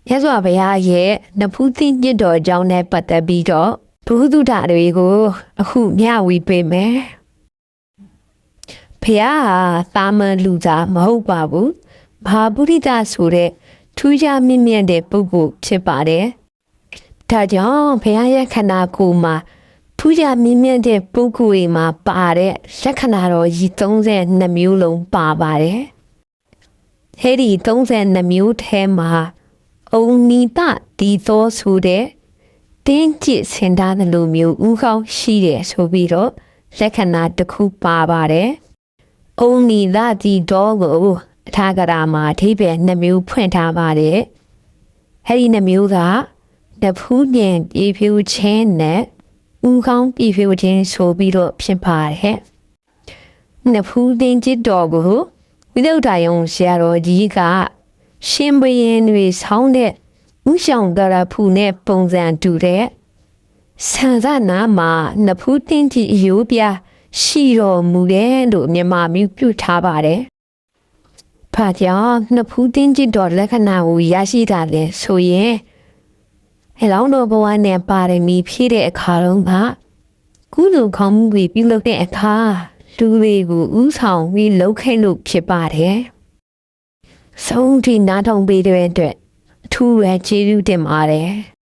ရသော်ဘုရားရဲ့နဖူးသိညစ်တော်ကြောင့်နဲ့ပတ်သက်ပြီးတော့ဘုဟုတ္တတွေကိုအခုမျှဝေပေးမယ်ဘုရားဟာသာမန်လူသားမဟုတ်ပါဘူးဘာပုရိသဆိုတဲ့ထူးခြားမြင့်မြတ်တဲ့ပုဂ္ဂိုလ်ဖြစ်ပါတယ်ဒါကြောင့်ဘုရားရဲ့ခန္ဓာကိုယ်မှာထူးခြားမြင့်မြတ်တဲ့ပုဂ္ဂိုလ်တွေမှာပါတဲ့လက္ခဏာတော်ကြီး32မျိုးလုံးပါပါတယ်။အဲဒီ32မျိုးထဲမှာအုံနီတဒီသောဆိုတဲ့တင်းကျစ်စင်သားသလိုမျိုးဥကောင်းရှိတယ်ဆိုပြီးတော့လက္ခဏာတစ်ခုပါပါတယ်။အုံနီတဒီသောကိုအထာဂရာမှာအဓိပ္ပာယ်2မျိုးဖွင့်ထားပါတယ်။အဲဒီ2မျိုးကတဖူးညင်ပြေဖြူချင်းနဲ့ဥကောင်းပြေဖြူချင်းဆိုပြီးတော့ဖြစ်ပါတယ်။နဖူးတင်းကျစ်တော်ကိုဝိသုဒ္ဓယုံဆရာတော်ကြီးကရှင်ဘရင်တွေဆောင်းတဲ့ဥဆောင်တရဖူနဲ့ပုံစံတူတဲ့ဆန်စနာမှာနဖူးတင်းကျစ်ရိုးပြရှိတော်မူတယ်လို့မြန်မာမျိုးပြုထားပါတယ်။ဘာကြောင့်နဖူးတင်းကျစ်တော်လက္ခဏာကိုရရှိတာလဲဆိုရင်ဟဲ့လောင်းတော်ဘဝနဲ့ပါရမီဖြည့်တဲ့အခါတုန်းကကုသိုလ်ကောင်းမှုတွေပြုလုပ်တဲ့အခါလူတွေကိုဥဆောင်ပြီးလှုပ်ခိုင်းလို့ဖြစ်ပါတယ်။ဆုံးထိနားထောင်ပေးတဲ့အတွက်အထူးပဲကျေးဇူးတင်ပါတယ်။